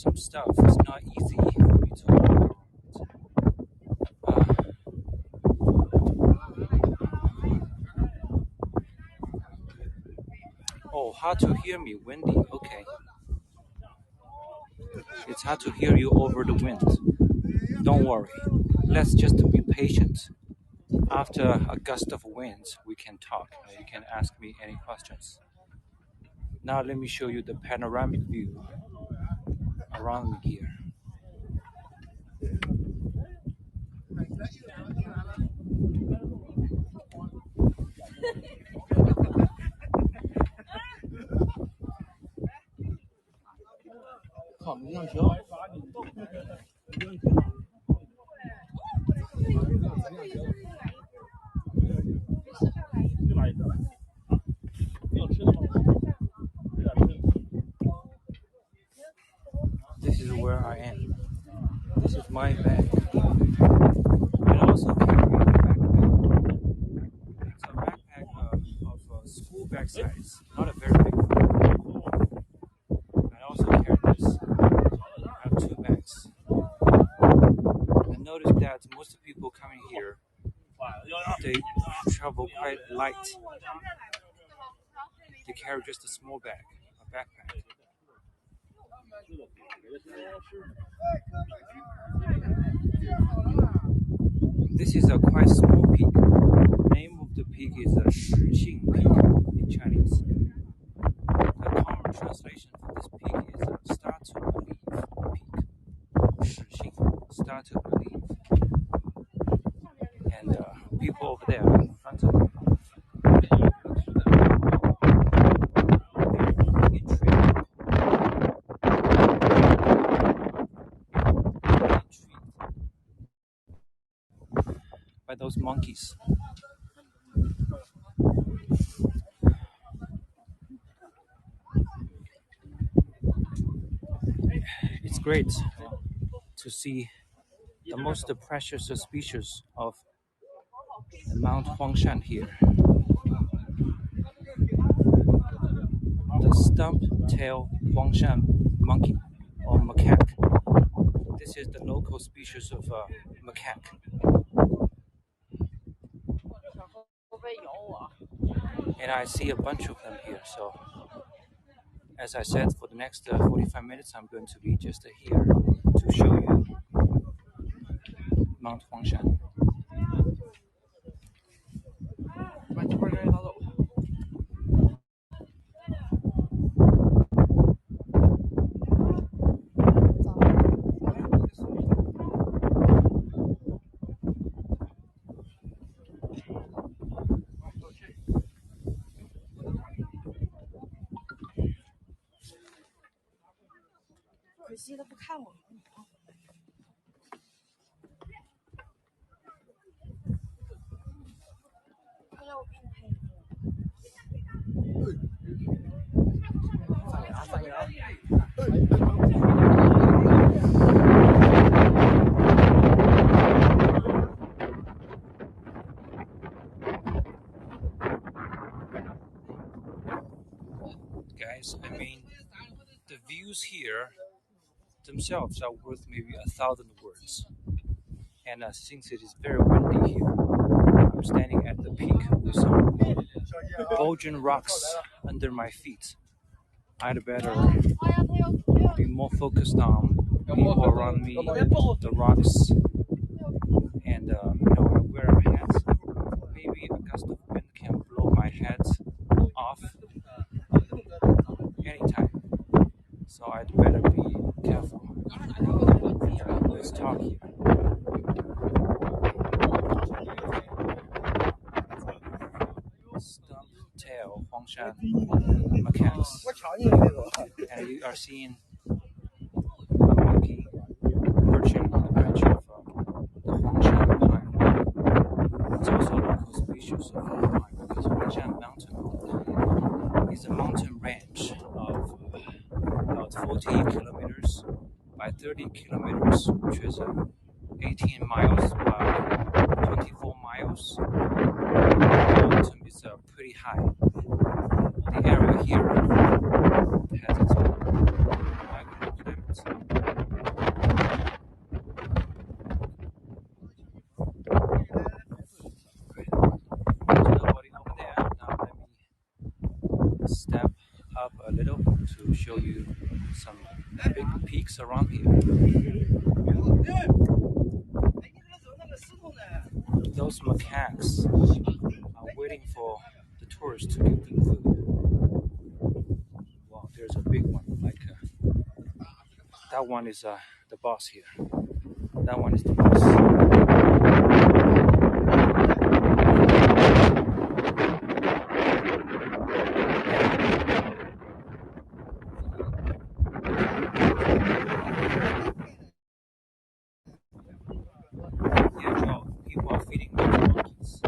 some stuff. It's not easy for me to walk around. Oh, hard to hear me, windy. Okay. It's hard to hear you over the wind. Don't worry. Let's just be patient. After a gust of wind, we can talk. You can ask me any questions. Now let me show you the panoramic view around me here. This is where I am. This is my bag. I also carry a backpack. It's a backpack of school bag size, not a very big one. I also carry this. I have two bags. I noticed that most people coming here, they travel quite light. They carry just a small bag, a backpack. This is a quite small peak. The name of the peak is Shixing Peak in Chinese. The common translation for this peak is start to believe peak. Shixing, start to believe. And people over there in front of me, by those monkeys. It's great to see the most precious species of Mount Huangshan here. The Stump-tail Huangshan monkey or macaque. This is the local species of macaque. And I see a bunch of them here. So, as I said, for the next 45 minutes, I'm going to be just here to show you Mount Huangshan. Guys, I mean, the views here themselves are worth maybe 1,000 words. And since it is very windy here, I'm standing at the peak with some bulging rocks under my feet. I'd better be more focused on people around me, the rocks, and I wear a hat. Maybe a gust of wind can blow my hat off anytime. So I'd better be careful. Let's talk here. Stump-tail Huangshan macaques. And you are seeing a monkey perching on the branch of the Huangshan pine. It's also a local species of pine because Huangshan Mountain is a mountain range of about 40 kilometers by 30 kilometers, which is 18 miles by 24 miles. The mountain is pretty high. The area here has its own microclimate. a little to show you some big peaks around here. Those macaques are waiting for the tourists to give them food. Wow, there's a big one. That one is the boss here. That one is the boss. Yeah, well, people are feeding monkeys.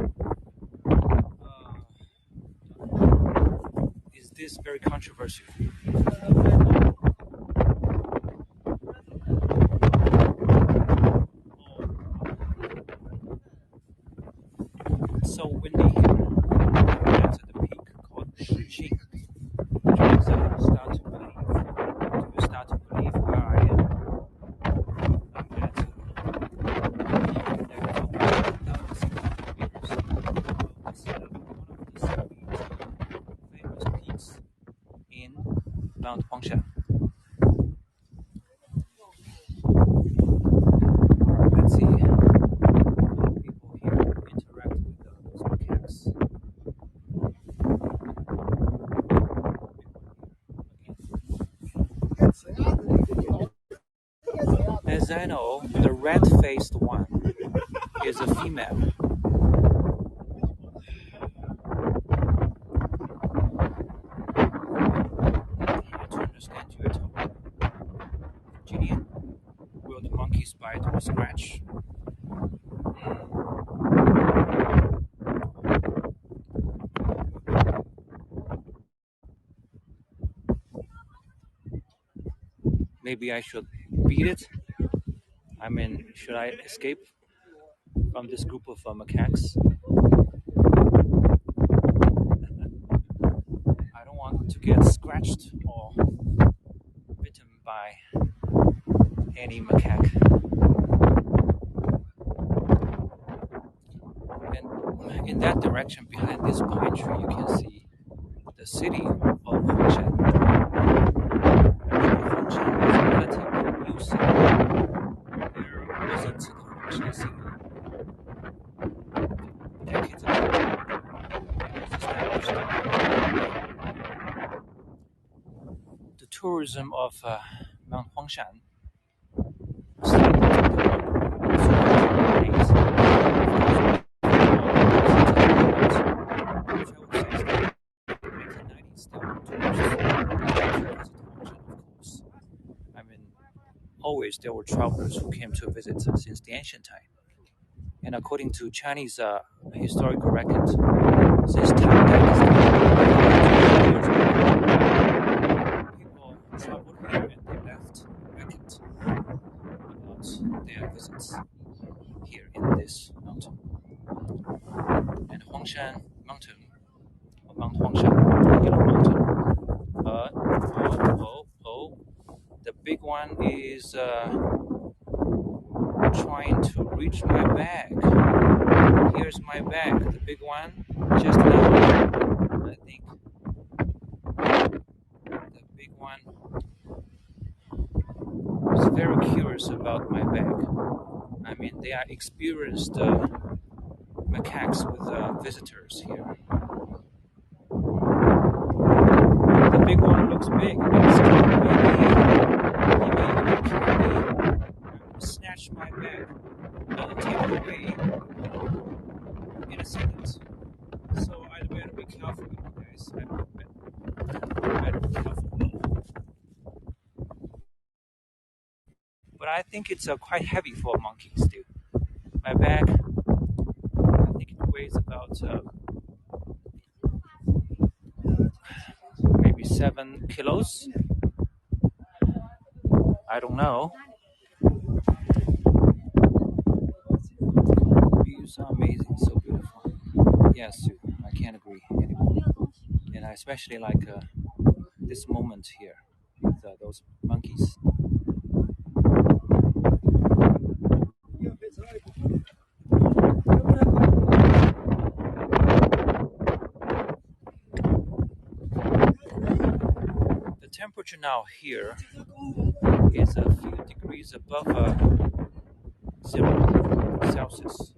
Is this very controversial? So windy here. That's at the peak called Shijing. Do you start to believe where I am? I'm at 1,000 meters outside of one of the famous peaks in Mount Huangshan. Let's see how people here interact with those macaques. As I know, the red-faced one is a female. How to understand you at all? Gillian, will the monkeys bite or scratch? Maybe I should beat it? I mean, should I escape from this group of macaques? I don't want to get scratched or bitten by any macaque. And in that direction behind this pine tree, you can see the city of Huangshan. Huangshan is a relatively new city. There wasn't the Huangshan city decades ago. It was established. The tourism of Mount Huangshan always there were travelers who came to visit since the ancient time. And according to Chinese historical record, since Tang Dynasty, people traveled here and they left records about their visits here in this mountain. And Huangshan Mountain, or Mount Huangshan, Yellow Mountain. The big one is trying to reach my bag. Here's my bag. The big one just now. I think the big one is very curious about my bag. I mean, they are experienced macaques with visitors here. The big one looks big. Snatch my bag and take it away in a second. So I better be careful, guys. I better be careful. But I think it's quite heavy for monkeys, still. My bag, I think it weighs about maybe 7 kilos. I don't know. Views are amazing, so beautiful. Yes, I can't agree anymore. And I especially like this moment here with those monkeys. temperature now here is a few degrees above 0 Celsius.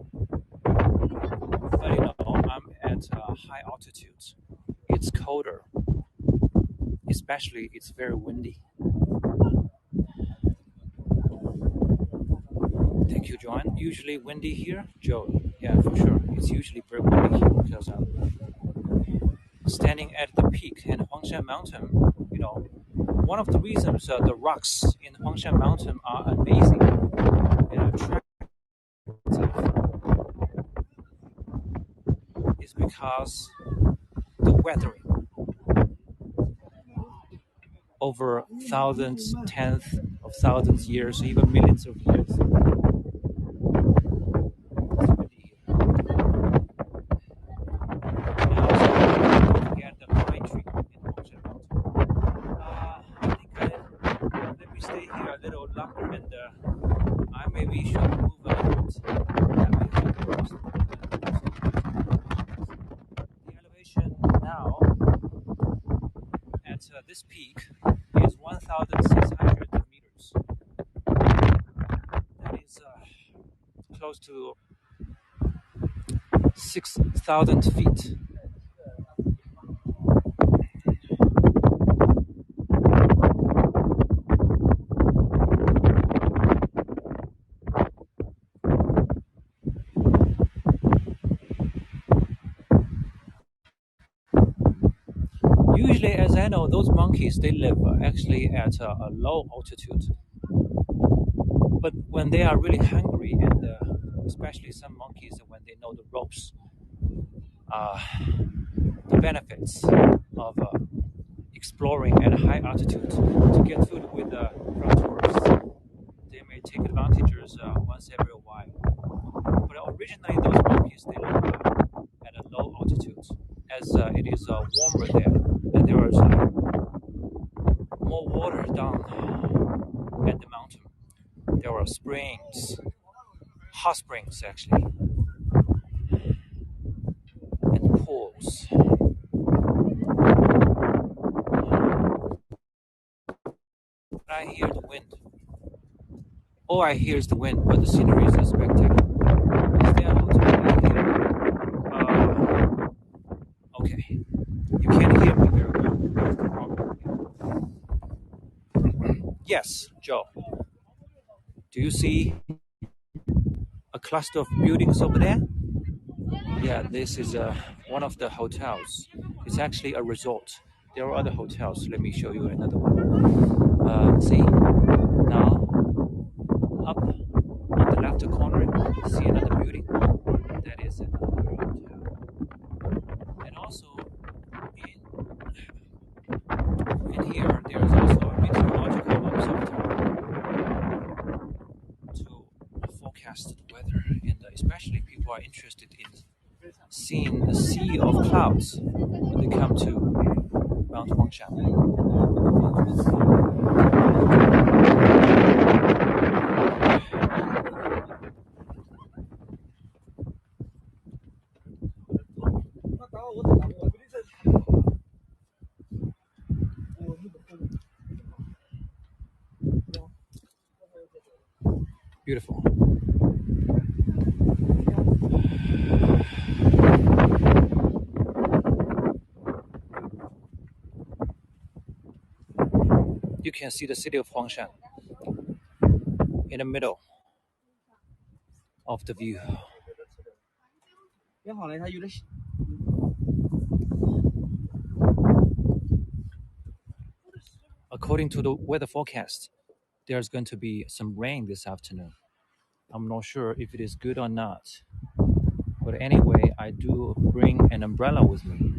But I'm at high altitude. It's colder. Especially, it's very windy. Thank you, Joanne. Usually windy here, Joe. Yeah, for sure. It's usually very windy here because I'm standing at the peak in Huangshan Mountain. One of the reasons the rocks in Huangshan Mountain are amazing and attractive is because the weathering over thousands, tens of thousands years, even millions of years. At the pine tree in Huangshan Mountain. I think let me stay here a little longer, and I maybe should move a little bit. The elevation now at this peak is 1,600 meters. That is close to 6,000 feet. Usually, as I know, those monkeys, they live actually at a low altitude. But when they are really hungry, and especially some monkeys, when they know the ropes, the benefits of exploring at a high altitude to get food from tourists, they may take advantages once every while. But originally, those monkeys, they live at a low altitude, as it is warmer there, and there is more water down at the mountain. There are springs, hot springs actually, and pools. I hear the wind. All I hear is the wind, but the scenery is spectacular. Is there a hotel here? Okay. You can't hear me very well. Yes, Joe. Do you see a cluster of buildings over there? Yeah, this is one of the hotels. It's actually a resort. There are other hotels. Let me show you another one. See? Now, up on the left corner, see another building. That is another hotel. And also, in here, there is also a meteorological observatory to forecast the weather. And especially people are interested in seeing a sea of clouds when they come to Mount Huangshan. Beautiful. You can see the city of Huangshan in the middle of the view. According to the weather forecast, there's going to be some rain this afternoon. I'm not sure if it is good or not. But anyway, I do bring an umbrella with me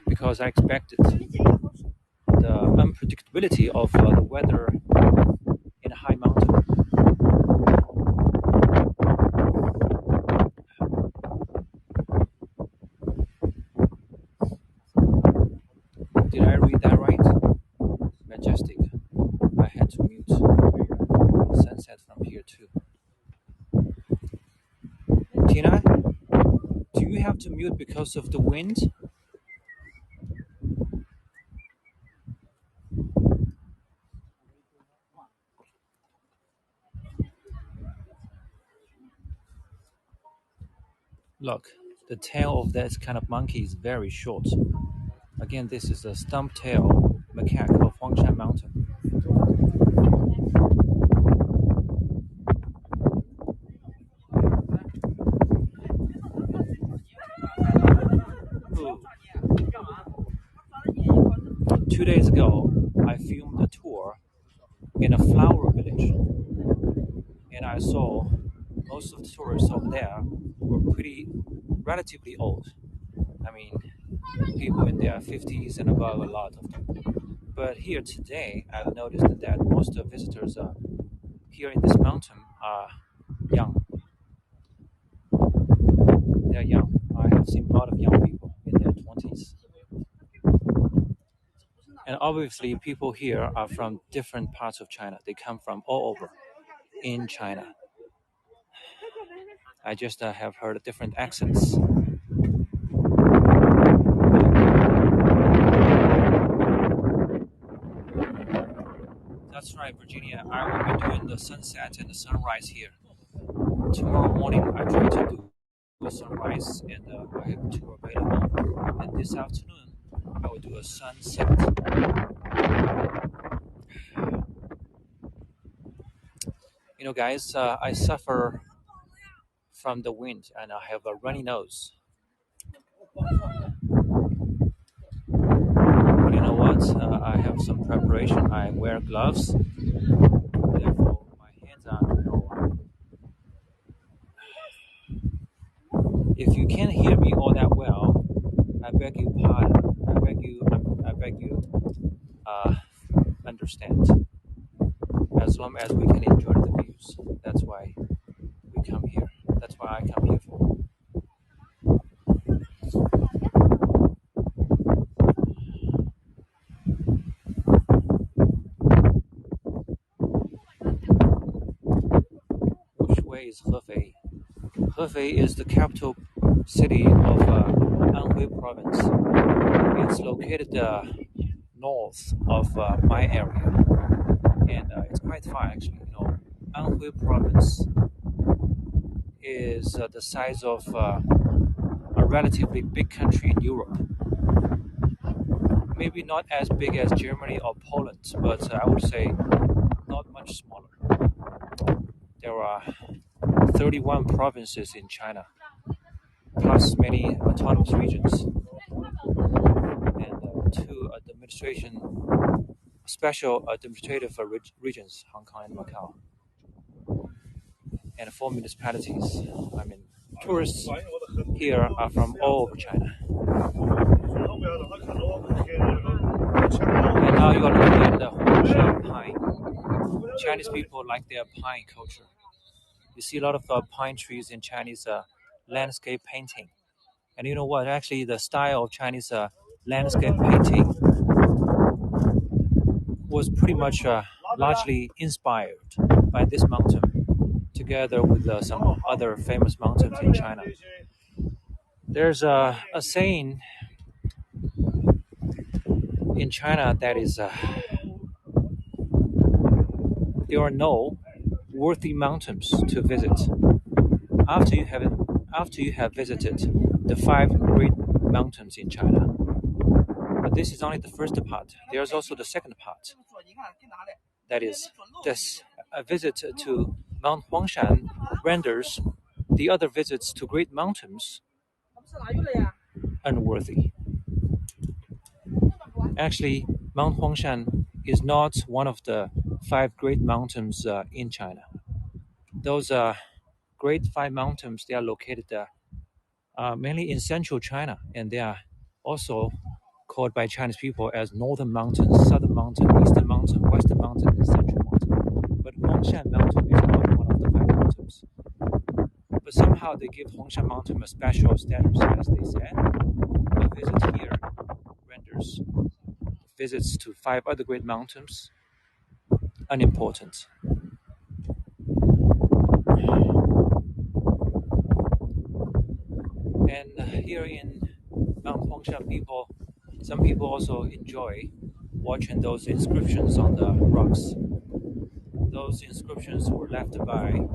because I expected the unpredictability of the weather in a high mountain. Did I read that right? Majestic. I had to mute sunset from here too. Tina, do you have to mute because of the wind? Look, the tail of this kind of monkey is very short. Again, this is a stump-tail macaque of Huangshan Mountain. Ooh. 2 days ago, I filmed a tour in a flower village, and I saw most of the tourists over there were relatively old. I mean, people in their 50s and above, a lot of them. But here today, I've noticed that most of the visitors here in this mountain are young. They're young. I have seen a lot of young people in their 20s. And obviously, people here are from different parts of China. They come from all over in China. I just have heard different accents. That's right, Virginia. I will be doing the sunset and the sunrise here. Tomorrow morning, I try to do a sunrise, and I have a tour available. And this afternoon, I will do a sunset. You know, guys, I suffer from the wind and I have a runny nose. But you know what? I have some preparation. I wear gloves, therefore my hands are no. If you can't hear me all that well, I beg you pardon. I beg you understand. As long as we can enjoy the views, that's why we come here. That's why I come here for. Which way is Hefei? Hefei is the capital city of Anhui province. It's located north of my area, and it's quite far actually. You know, Anhui province is the size of a relatively big country in Europe. Maybe not as big as Germany or Poland, but I would say not much smaller. There are 31 provinces in China, plus many autonomous regions, and two special administrative regions, Hong Kong and Macau, and 4 municipalities. I mean, tourists here are from all over China. And now you are looking at the Huangshan pine. Chinese people like their pine culture. You see a lot of pine trees in Chinese landscape painting. And you know what? Actually, the style of Chinese landscape painting was pretty much largely inspired by this mountain, together with some other famous mountains in China. There's a saying in China that is there are no worthy mountains to visit after you have visited the 5 great mountains in China. But this is only the first part. There's also the second part. That is, a visit to Mount Huangshan renders the other visits to great mountains unworthy. Actually, Mount Huangshan is not one of the 5 great mountains in China. Those great 5 mountains, they are located mainly in central China, and they are also called by Chinese people as Northern Mountain, Southern Mountain, Eastern Mountain, Western Mountain, and Central Mountain. But Huangshan Mountain is not one of the 5 mountains. But somehow they give Huangshan Mountain a special status, as they said. A visit here renders visits to 5 other great mountains unimportant. And here in Mount Huangshan, some people also enjoy watching those inscriptions on the rocks. Those inscriptions were left by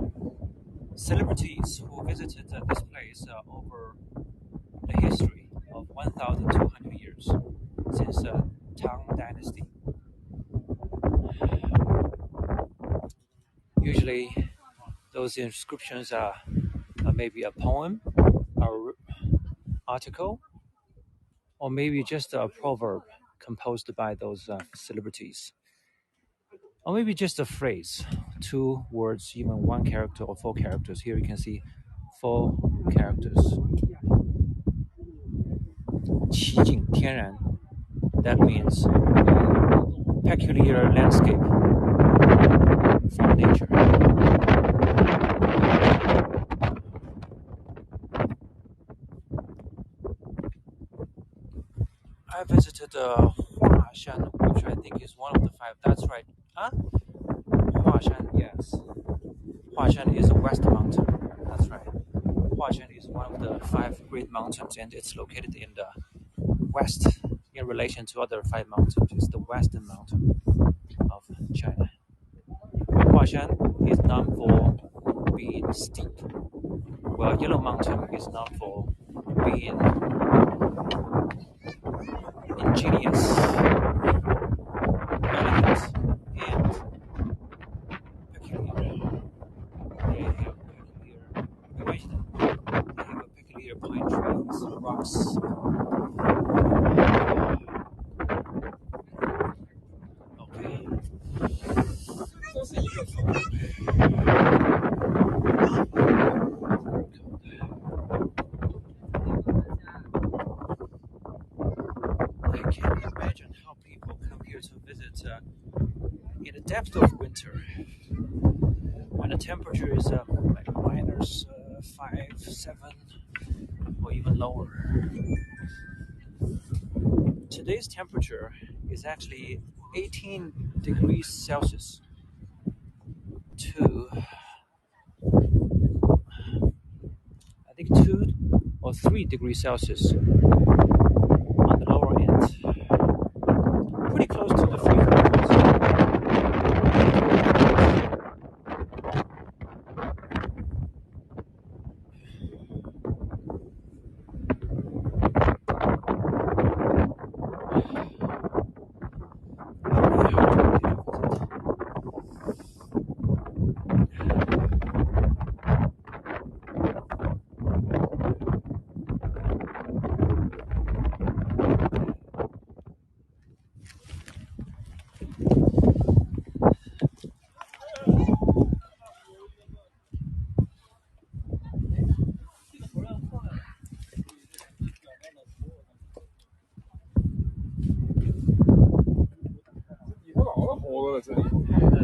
celebrities who visited this place over the history of 1,200 years since the Tang Dynasty. Usually, those inscriptions are maybe a poem, or article, or maybe just a proverb composed by those celebrities, or maybe just a phrase, 2 words, even 1 character or 4 characters. Here you can see 4 characters. 奇景天然, that means peculiar landscape from nature. I visited Huashan, which I think is one of the 5. That's right. Huh? Huashan, yes. Huashan is a west mountain. That's right. Huashan is one of the 5 great mountains, and it's located in the west in relation to other 5 mountains. It's the western mountain of China. Huashan is known for being steep, while Yellow Mountain is known for being ingenious, elegant, and peculiar. They have peculiar pine trees, rocks. Okay. I can't imagine how people come here to visit in the depth of winter, when the temperature is like minus 5, 7, or even lower. Today's temperature is actually 18 degrees Celsius to, I think, 2 or 3 degrees Celsius on the lower end. Pretty close to the freezing point.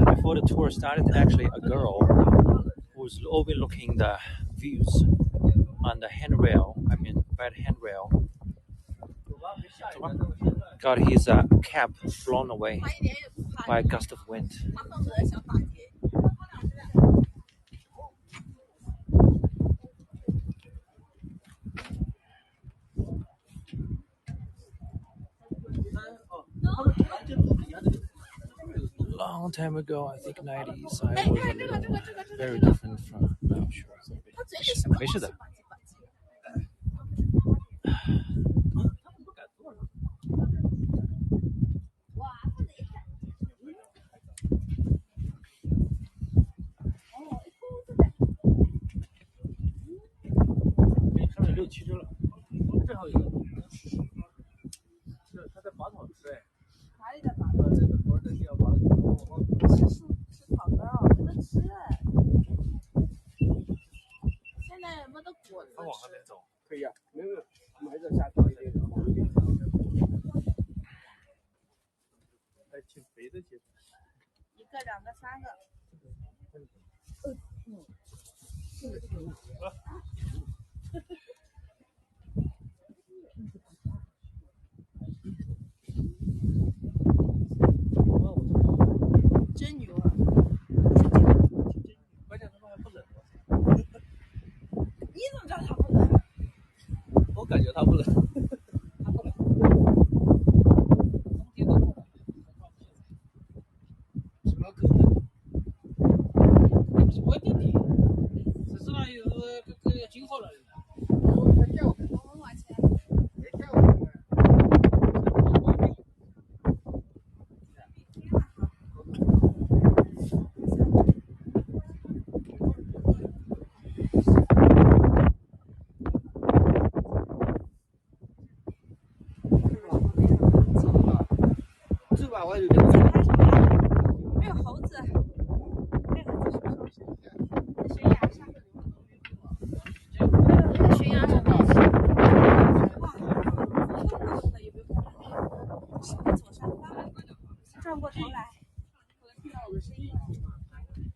Before the tour started, actually a girl who was overlooking the views on the handrail, by the handrail, got his cap blown away by a gust of wind. Long time ago, I think 90s, I was very different from now. Sure. 没事的。上面6、7只了，正好有。是他在拔草吃哎。哪里的拔草？这个头这地要拔。吃草根儿，没得吃哎。现在没得果子吃。他往那边走。可以啊，没有，埋着下头一点，往一边走。还挺肥的些。1个、2个、3个。真牛啊！关键他们还不冷。你怎么知道他不冷？我感觉他不冷。他不冷。冬天都不冷。什么可能？我弟弟，只是还有猴子，悬崖上面，哇，走上吧，转过头来，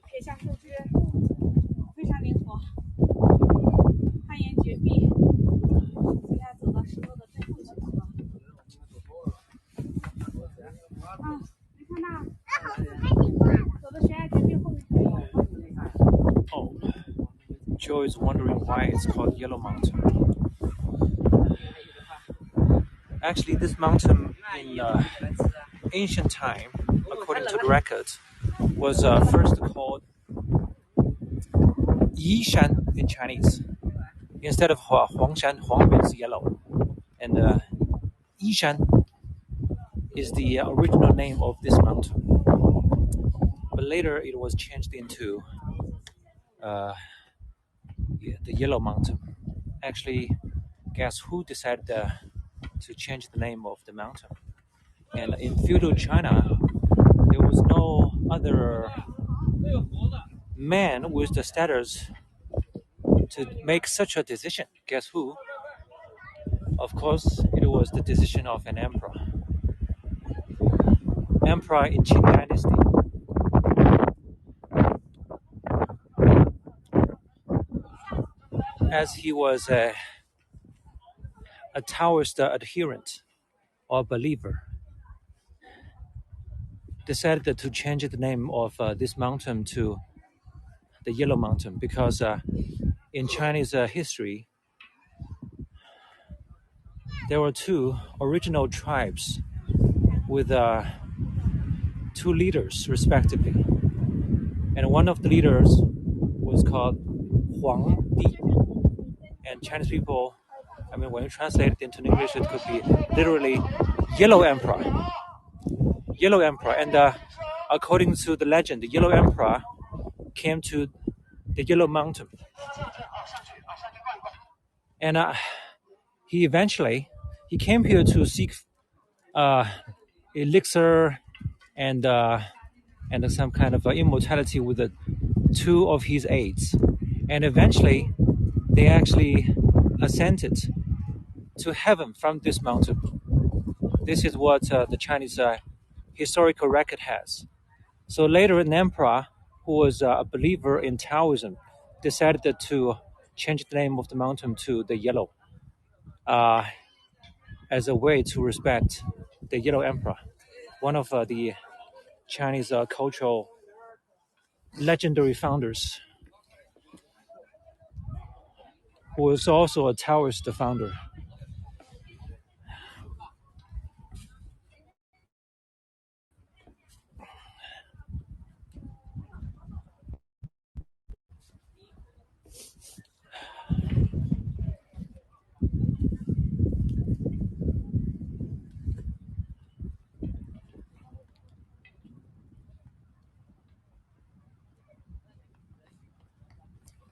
撇下树枝，非常灵活，攀岩绝壁。现在走到石头的最后去了。啊，你看那，走到悬崖绝壁后面可以。Oh, Joe is wondering why it's called Yellow Mountain. Actually, this mountain in ancient time, according to the records, was first called Yishan in Chinese. Instead of Huangshan, Huang means yellow. And Yishan is the original name of this mountain. But later it was changed into the Yellow Mountain. Actually, guess who decided to change the name of the mountain? And in feudal China, there was no other man with the status to make such a decision. Guess who? Of course, it was the decision of an emperor. Emperor in Qing Dynasty. As he was a Taoist adherent or believer, decided to change the name of this mountain to the Yellow Mountain because in Chinese history, there were two original tribes with two leaders, respectively. And one of the leaders was called Huang Di. And Chinese people, I mean, when you translate it into English, it could be literally Yellow Emperor. Yellow Emperor. And according to the legend, the Yellow Emperor came to the Yellow Mountain. And he came here to seek elixir and some kind of immortality with two of his aides. And eventually, they actually ascended to heaven from this mountain. This is what the Chinese historical record has. So later, an emperor who was a believer in Taoism decided to change the name of the mountain to the Yellow as a way to respect the Yellow Emperor, one of the Chinese cultural legendary founders, who was also a Taoist founder.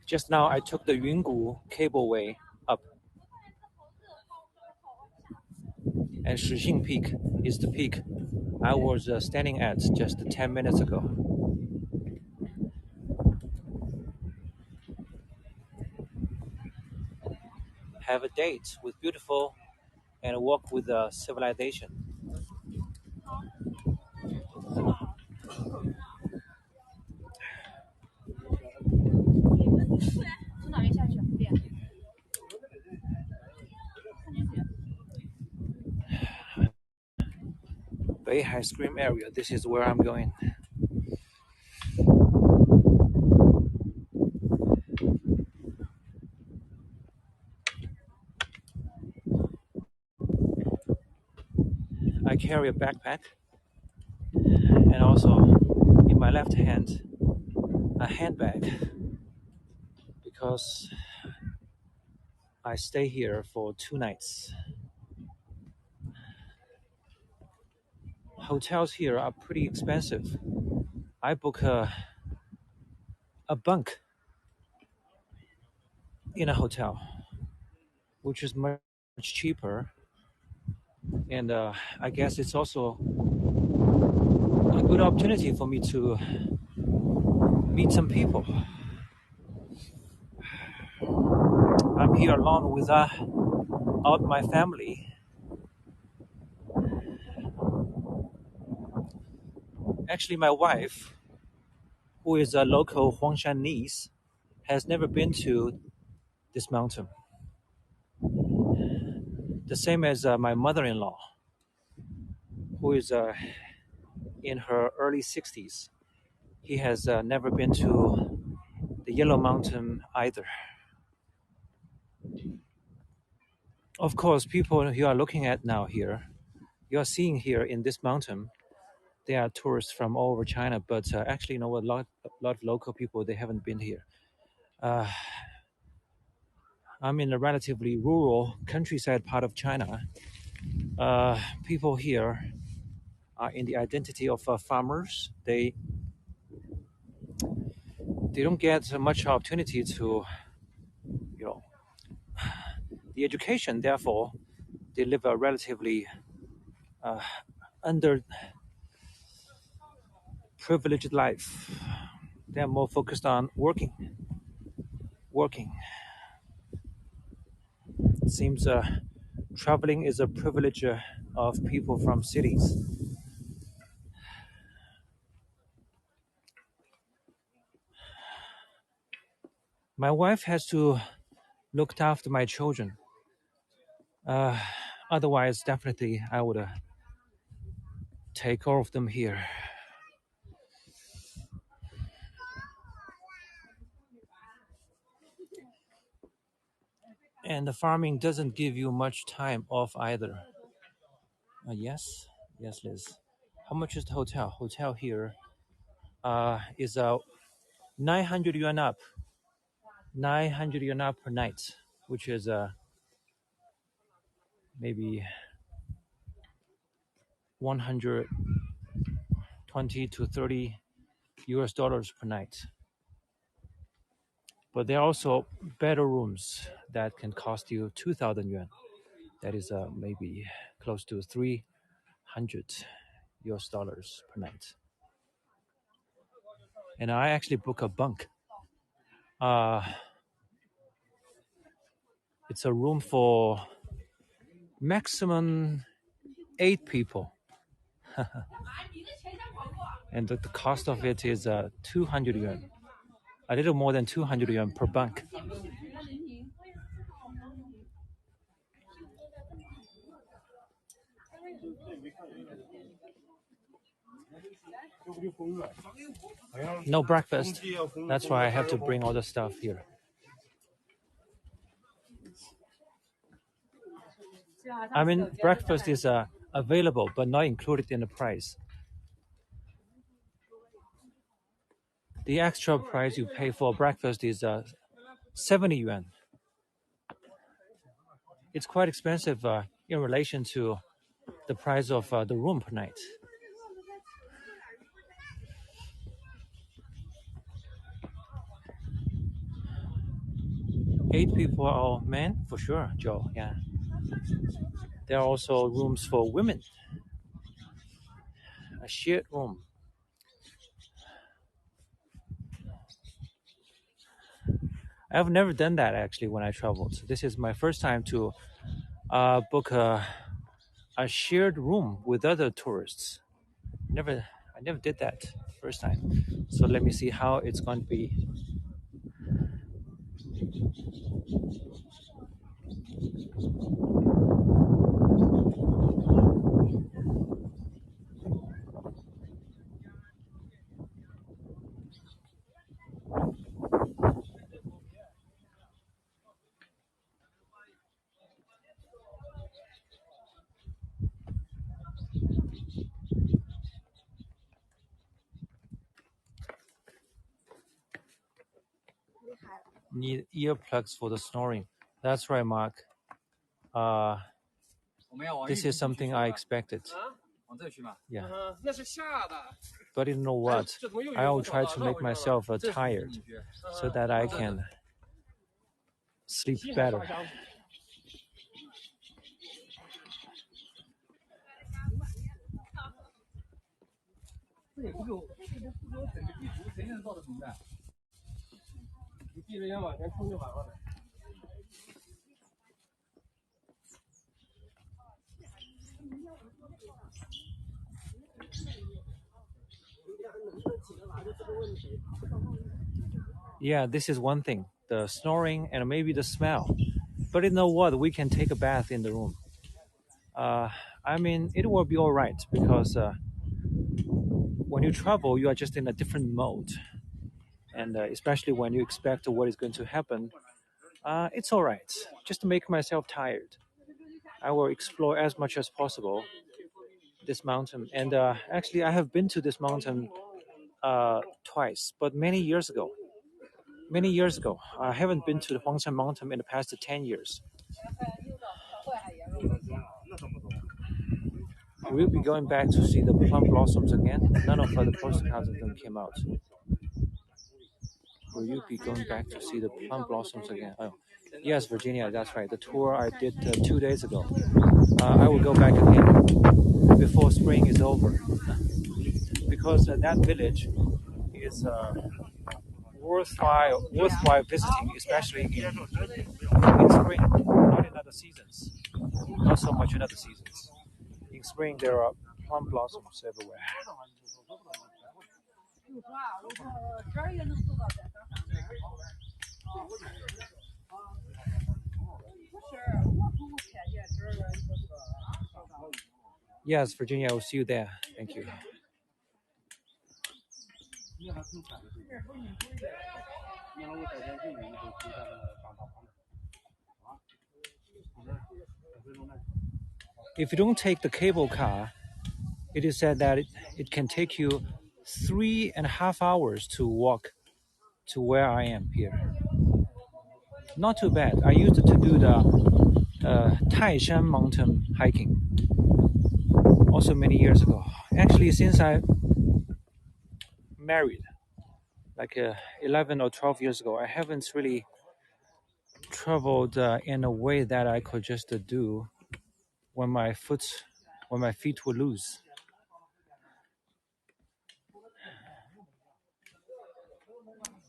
Just now, I took the Yungu cableway up, and Shixing Peak is the peak I was standing at just 10 minutes ago. Have a date with beautiful and walk with civilization. Bay Ice Cream area. This is where I'm going. I carry a backpack and also in my left hand a handbag because I stay here for 2 nights. Hotels here are pretty expensive. I book a bunk in a hotel, which is much cheaper, and I guess it's also good opportunity for me to meet some people. I'm here alone without my family. Actually, my wife, who is a local Huangshanese, has never been to this mountain. The same as my mother-in-law, who is in her early 60s. He has never been to the Yellow Mountain either. Of course, people you are looking at now here, you are seeing here in this mountain, they are tourists from all over China, but actually, a lot of local people, they haven't been here. I'm in a relatively rural countryside part of China. People here are in the identity of farmers. They don't get much opportunity to, the education. Therefore, they live a relatively underprivileged life. They are more focused on working. It seems traveling is a privilege of people from cities. My wife has to look after my children. Otherwise, definitely, I would take all of them here. And the farming doesn't give you much time off either. Yes, Liz. How much is the hotel? Hotel here is 900 yuan up. 900 yuan up per night, which is maybe 120 to 30 US dollars per night. But there are also better rooms that can cost you 2,000 yuan. That is maybe close to 300 US dollars per night. And I actually book a bunk. It's a room for maximum 8 people. And the cost of it is 200 yuan. A little more than 200 yuan per bunk. No breakfast. That's why I have to bring all the stuff here. I mean, breakfast is available, but not included in the price. The extra price you pay for breakfast is 70 yuan. It's quite expensive in relation to the price of the room per night. Eight people are men, for sure, Joe, yeah. There are also rooms for women. A shared room. I've never done that actually when I traveled. This is my first time to book a shared room with other tourists. I never did that first time. So let me see how it's going to be. Need earplugs for the snoring. That's right, Mark. This is something I expected. Yeah. But you know what? I will try to make myself tired so that I can sleep better. Yeah, this is one thing, the snoring and maybe the smell. But you know what? We can take a bath in the room. I mean, it will be all right because when you travel, you are just in a different mode. And especially when you expect what is going to happen, it's all right. Just to make myself tired, I will explore as much as possible this mountain. And actually, I have been to this mountain twice, but many years ago. Many years ago, I haven't been to the Huangshan Mountain in the past 10 years. We'll be going back to see the plum blossoms again. None of the postcards of them came out. Will you be going back to see the plum blossoms again? Oh, yes, Virginia, that's right. The tour I did 2 days ago. I will go back again before spring is over because that village is worthwhile visiting, especially in spring, not in other seasons. Not so much in other seasons. In spring, there are plum blossoms everywhere. Yes, Virginia, I will see you there. Thank you. If you don't take the cable car, it is said that it can take you 3.5 hours to walk to where I am here. Not too bad. I used to do the Taishan mountain hiking also many years ago. Actually, since I married, like 11 or 12 years ago, I haven't really traveled in a way that I could just do when my feet were loose.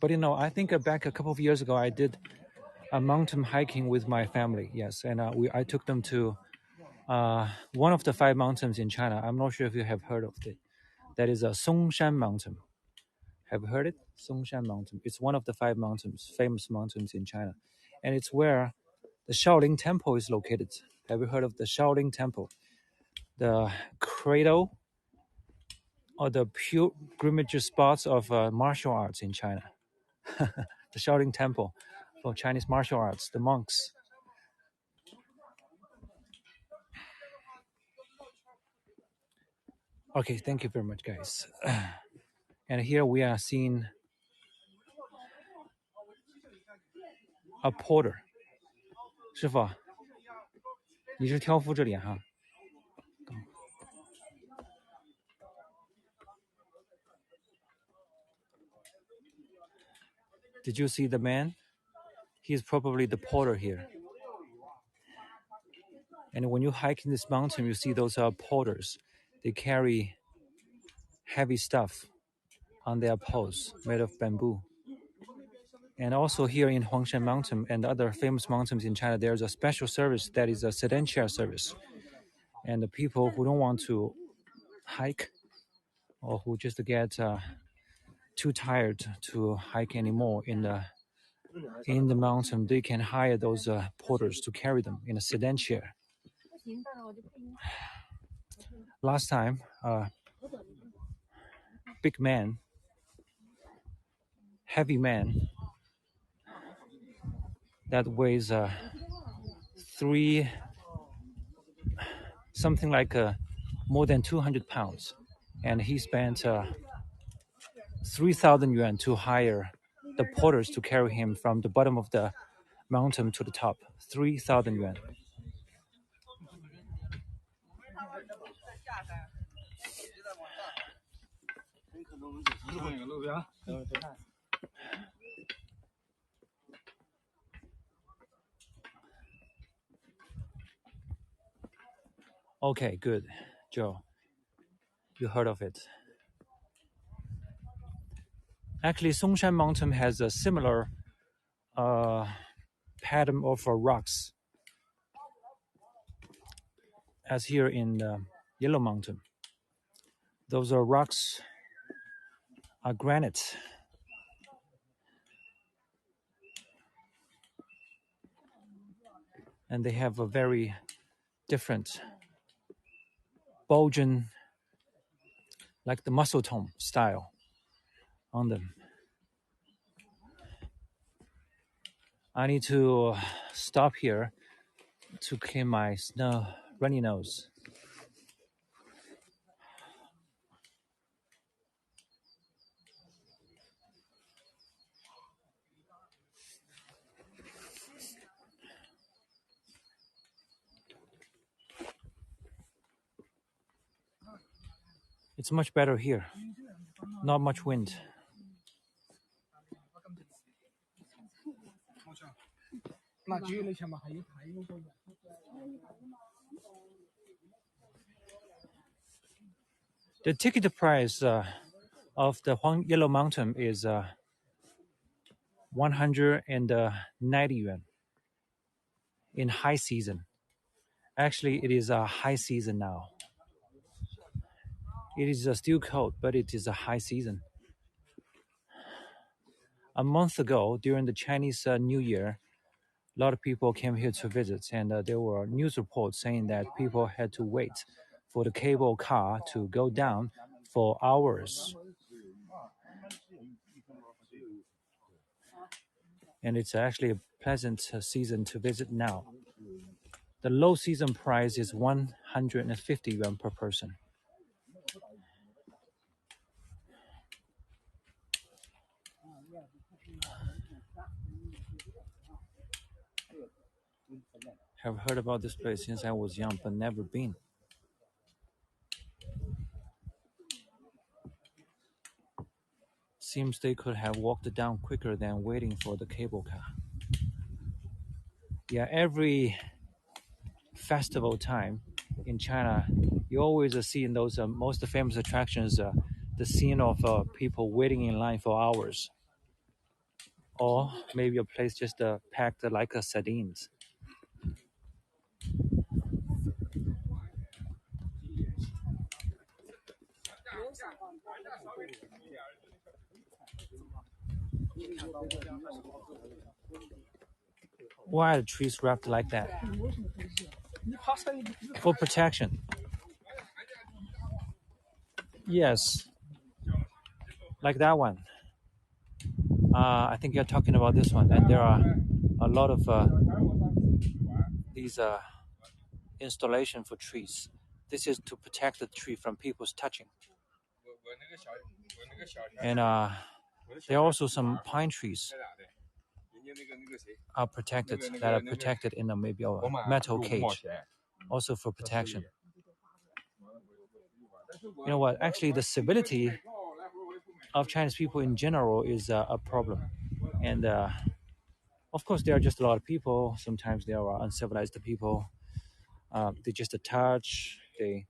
But I think back a couple of years ago, I did a mountain hiking with my family. Yes, and I took them to one of the 5 mountains in China. I'm not sure if you have heard of it. That is a Songshan Mountain. Have you heard it? Songshan Mountain. It's one of the 5 mountains, famous mountains in China, and it's where the Shaolin Temple is located. Have you heard of the Shaolin Temple? The cradle or the pilgrimage spots of martial arts in China. The Shaolin Temple for Chinese martial arts, the monks. Okay, thank you very much, guys. And here we are seeing a porter. 师傅，你是挑夫这里哈？ Did you see the man? He's probably the porter here. And when you hike in this mountain, you see those porters. They carry heavy stuff on their poles made of bamboo. And also here in Huangshan Mountain and other famous mountains in China, there's a special service that is a sedan chair service. And the people who don't want to hike or who just get too tired to hike anymore in the mountain, they can hire those porters to carry them in a sedan chair. Last time, big man, heavy man, that weighs something like more than 200 pounds, and he spent 3,000 yuan to hire the porters to carry him from the bottom of the mountain to the top. 3,000 yuan. Okay, good. Joe, you heard of it. Actually, Songshan Mountain has a similar pattern of rocks as here in Yellow Mountain. Those are rocks are granite. And they have a very different bulging, like the muscle tone style on them. I need to stop here to clean my runny nose. It's much better here. Not much wind. The ticket price of the Yellow Mountain is 190 yuan in high season. Actually, it is a high season now. It is still cold, but it is a high season. A month ago, during the Chinese New Year, a lot of people came here to visit, and there were news reports saying that people had to wait for the cable car to go down for hours. And it's actually a pleasant season to visit now. The low season price is 150 yuan per person. Have heard about this place since I was young, but never been. Seems they could have walked down quicker than waiting for the cable car. Yeah, every festival time in China, you always see in those most famous attractions the scene of people waiting in line for hours, or maybe a place just packed like sardines. Why are the trees wrapped like that? For protection. Yes, like that one. I think you're talking about this one, and there are a lot of these installation for trees. This is to protect the tree from people's touching. And there are also some pine trees are protected in maybe a metal cage, also for protection. You know what? Actually, the civility of Chinese people in general is a problem, and of course, there are just a lot of people. Sometimes there are uncivilized people. They just touch. They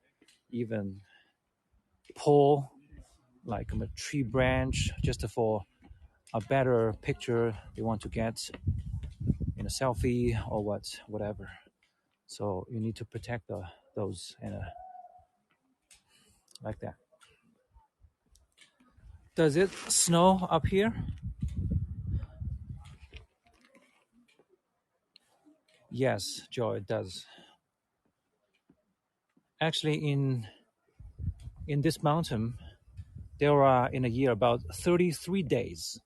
even pull like a tree branch just for a better picture they want to get in a selfie or whatever. So you need to protect those and like that. Does it snow up here? Yes, Joe, it does. Actually, in this mountain, there are in a year about 33 days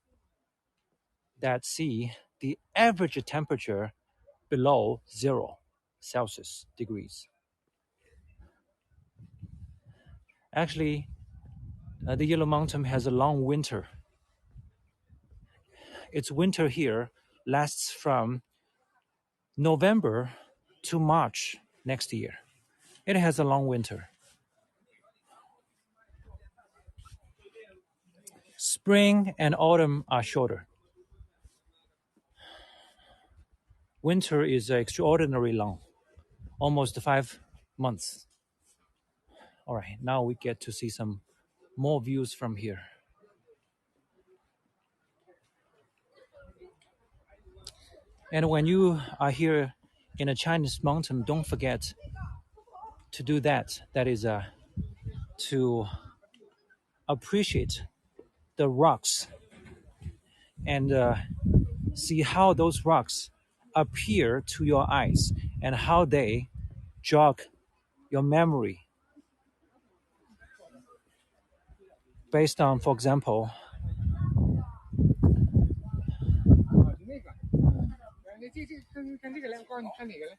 that see the average temperature below 0 Celsius degrees. Actually, the Yellow Mountain has a long winter. Its winter here lasts from November to March next year. It has a long winter. Spring and autumn are shorter. Winter is extraordinarily long, almost 5 months. All right, now we get to see some more views from here. And when you are here in a Chinese mountain, don't forget to do that. That is to appreciate the rocks and see how those rocks appear to your eyes and how they jog your memory based on, for example,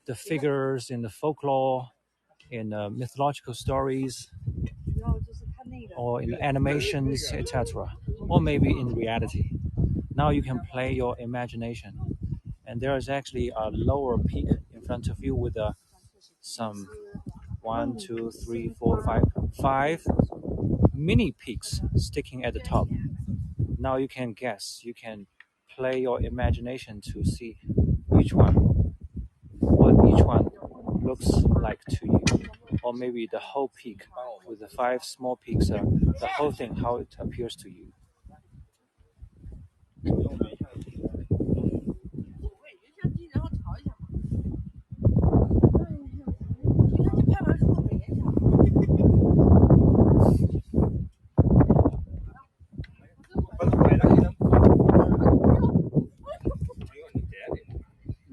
the figures in the folklore, in mythological stories, or in animations, etc., or maybe in reality. Now you can play your imagination. And there is actually a lower peak in front of you with some 1, 2, 3, 4, 5 mini peaks sticking at the top. Now you can guess, you can play your imagination to see what each one looks like to you. Or maybe the whole peak with the 5 small peaks, the whole thing, how it appears to you.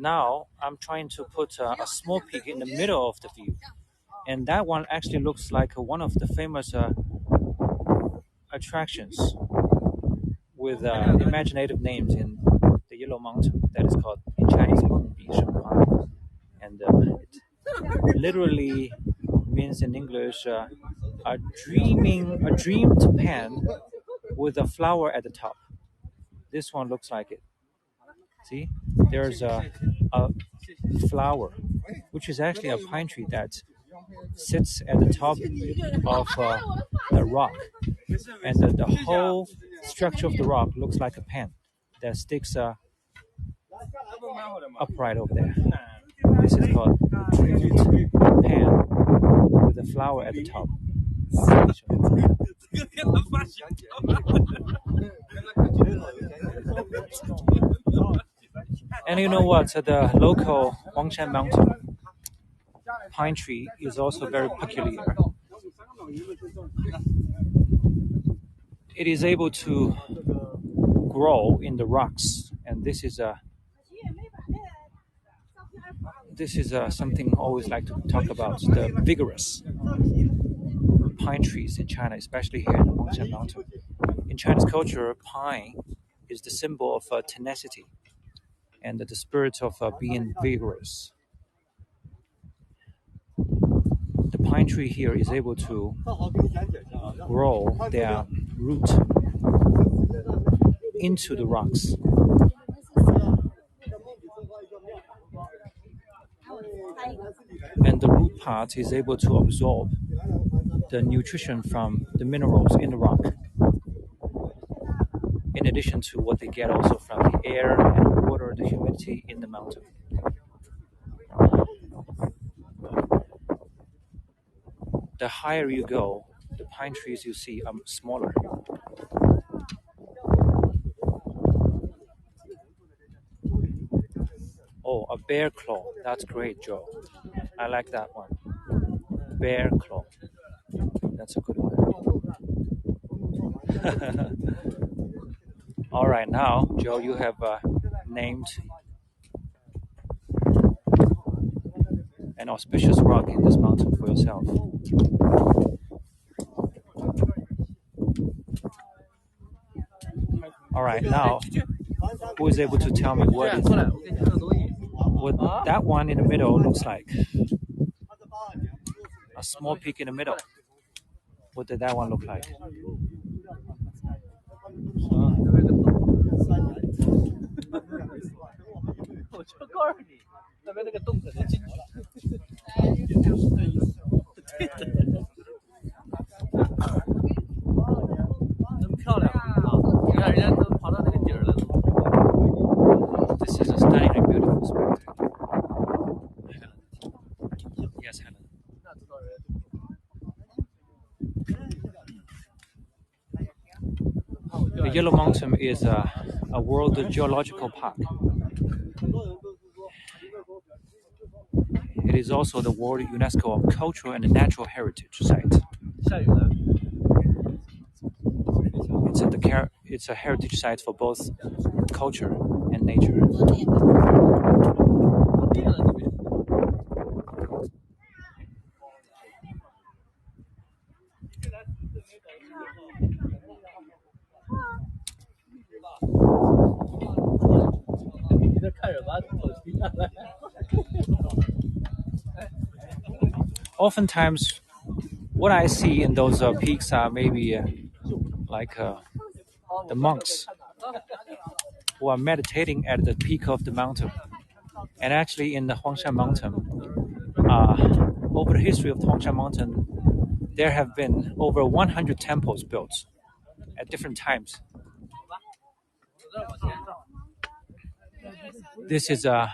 Now I'm trying to put a small peak in the middle of the view, and that one actually looks like one of the famous attractions with imaginative names in the Yellow Mountain that is called in Chinese 梦比神话, and it literally means in English a dreamed pan with a flower at the top. This one looks like it. See, there's a flower, which is actually a pine tree that sits at the top of the rock, and the whole structure of the rock looks like a pen that sticks upright over there. This is called dreamed pan with a flower at the top. And you know what? The local Huangshan Mountain pine tree is also very peculiar. It is able to grow in the rocks, and this is something I always like to talk about, the vigorous pine trees in China, especially here in the Huangshan Mountain. In Chinese culture, pine is the symbol of tenacity and the spirit of being vigorous. The pine tree here is able to grow their root into the rocks. And the root part is able to absorb the nutrition from the minerals in the rock, in addition to what they get also from the air and water, the humidity in the mountain. The higher you go, the pine trees you see are smaller. Oh, a bear claw. That's great, Joe. I like that one. Bear claw. That's a good one. All right, now, Joe, you have named an auspicious rock in this mountain for yourself. All right, now, who is able to tell me what that one in the middle looks like? A small peak in the middle. What did that one look like? This is a stunning and beautiful spectacle. Yes, Helen. The Yellow Mountain is a World Geological Park. It is also the World UNESCO Cultural and Natural Heritage Site. It's a heritage site for both culture and nature. Oftentimes, what I see in those peaks are maybe like the monks who are meditating at the peak of the mountain. And actually, in the Huangshan Mountain, over the history of Huangshan Mountain, there have been over 100 temples built at different times. This is the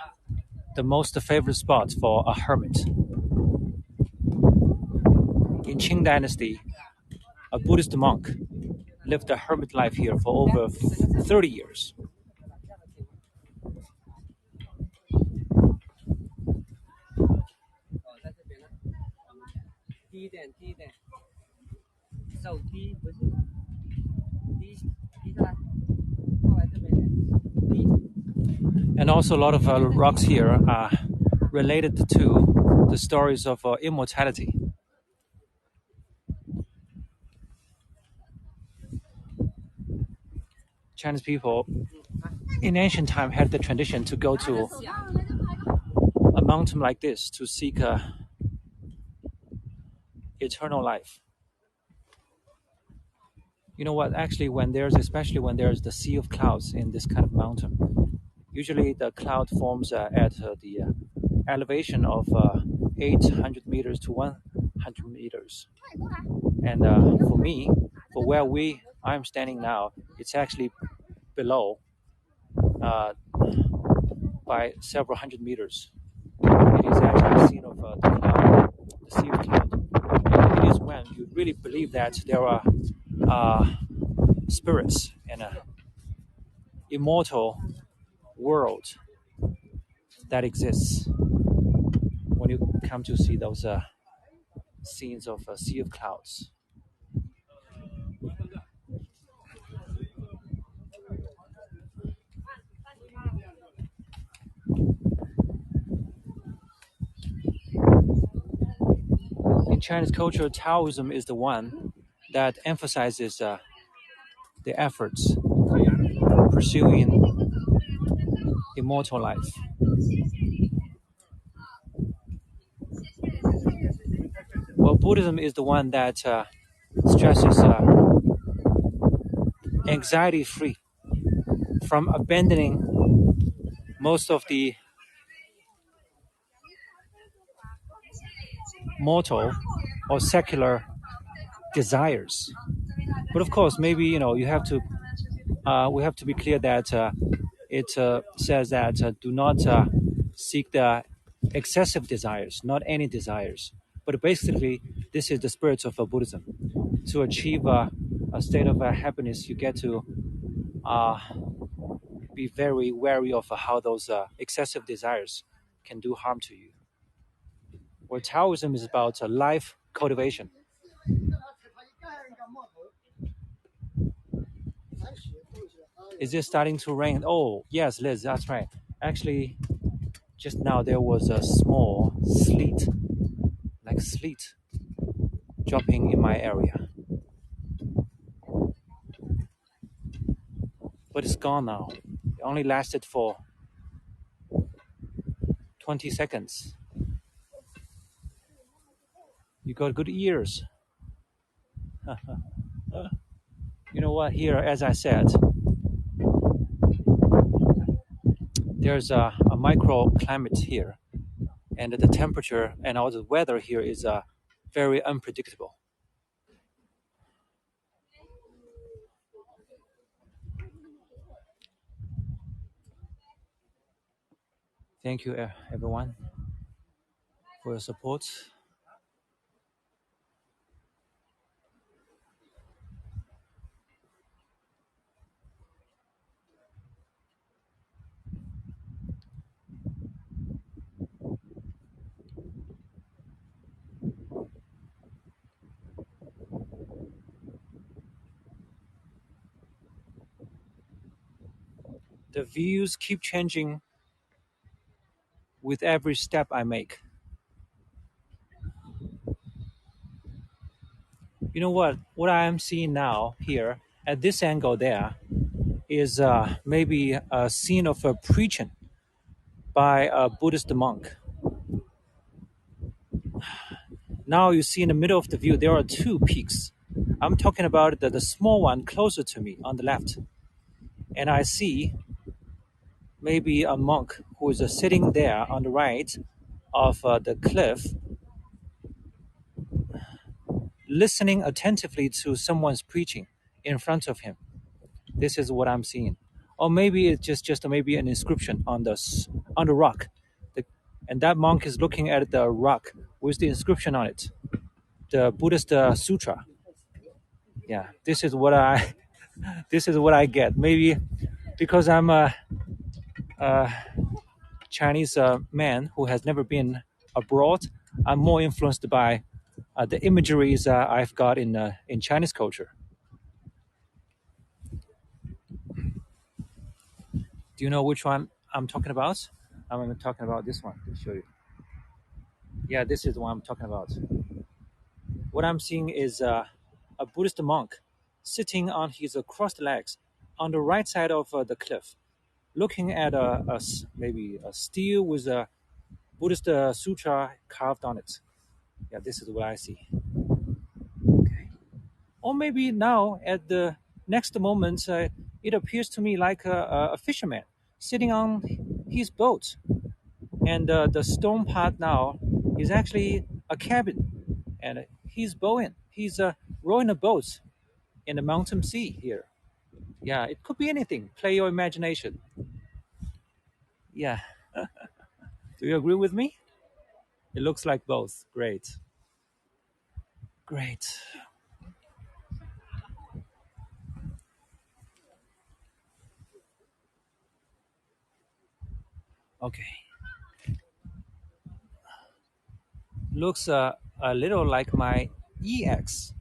most favorite spot for a hermit. In Qing Dynasty, a Buddhist monk lived a hermit life here for over 30 years. And also, a lot of rocks here are related to the stories of immortality. Chinese people in ancient time had the tradition to go to a mountain like this to seek eternal life. You know what? Actually, especially when there's the sea of clouds in this kind of mountain, usually the cloud forms at the elevation of 800 meters to 100 meters. And for me, for where I'm standing now, it's actually below by several hundred meters. It is actually a scene of the sea of cloud. And it is when you really believe that there are spirits in an immortal world that exists when you come to see those scenes of a sea of clouds. In Chinese culture, Taoism is the one that emphasizes the efforts pursuing immortal life. Well, Buddhism is the one that stresses anxiety free from abandoning most of the mortal or secular desires. But of course, maybe you have to we have to be clear that it says that do not seek the excessive desires, not any desires. But basically, this is the spirit of Buddhism. To achieve a state of happiness, you get to be very wary of how those excessive desires can do harm to you. Where Taoism is about life cultivation. Is it starting to rain? Oh, yes, Liz, that's right. Actually, just now there was a small sleet, like sleet, dropping in my area. But it's gone now. It only lasted for 20 seconds. You got good ears. You know what? Here, as I said, there's a microclimate here, and the temperature and all the weather here is very unpredictable. Thank you, everyone, for your support. The views keep changing with every step I make. You know what? What I am seeing now here at this angle there is maybe a scene of a preaching by a Buddhist monk. Now you see in the middle of the view there are two peaks. I'm talking about the small one closer to me on the left. And I see maybe a monk who is sitting there on the right of the cliff, listening attentively to someone's preaching in front of him. This is what I'm seeing. Or maybe it's just maybe an inscription on the rock. And that monk is looking at the rock with the inscription on it, the Buddhist sutra. Yeah, this is what I this is what I get. Maybe because I'm a Chinese man who has never been abroad, I'm more influenced by the imageries I've got in Chinese culture. Do you know which one I'm talking about? I'm talking about this one to show you. Yeah, this is the one I'm talking about. What I'm seeing is a Buddhist monk sitting on his crossed legs on the right side of the cliff, looking at maybe a steel with a Buddhist sutra carved on it. Yeah, this is what I see. Okay. Or maybe now at the next moment, it appears to me like a fisherman sitting on his boat. And the stone part now is actually a cabin. And he's bowing. He's rowing a boat in the mountain sea here. Yeah, it could be anything. Play your imagination. Yeah. Do you agree with me? It looks like both. Great. Great. Okay. Looks a little like my EX.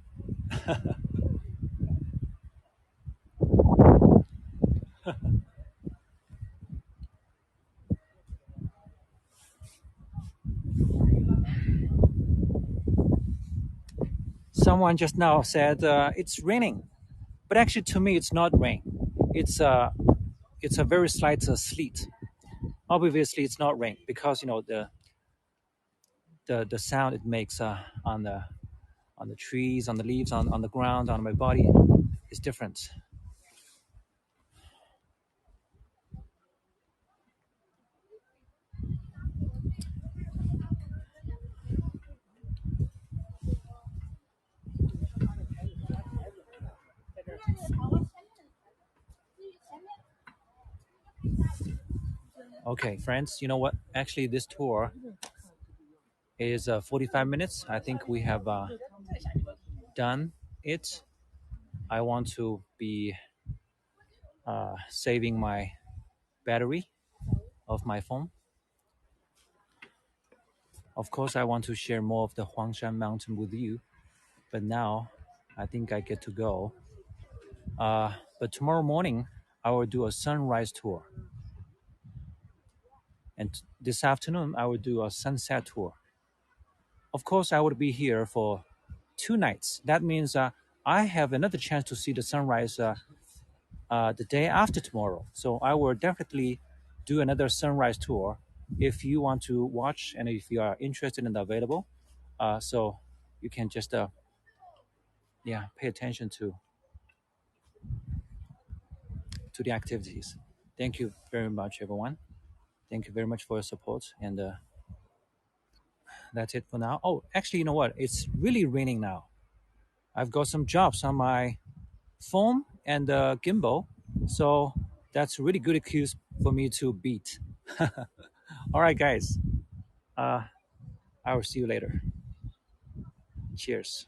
Someone just now said it's raining, but actually to me it's not rain. It's it's a very slight sleet. Obviously, it's not rain because you know the sound it makes on the trees, on the leaves, on the ground, on my body is different. Okay, friends, you know what? Actually, this tour is 45 minutes. I think we have done it. I want to be saving my battery of my phone. Of course, I want to share more of the Huangshan Mountain with you, but now I think I get to go. But tomorrow morning, I will do a sunrise tour. And this afternoon, I will do a sunset tour. Of course, I would be here for 2 nights. That means I have another chance to see the sunrise the day after tomorrow. So I will definitely do another sunrise tour if you want to watch and if you are interested and available. So you can just yeah, pay attention to the activities. Thank you very much, everyone. Thank you very much for your support. And that's it for now. Oh, actually, you know what? It's really raining now. I've got some jobs on my phone and gimbal. So that's really good excuse for me to beat. All right, guys. I will see you later. Cheers.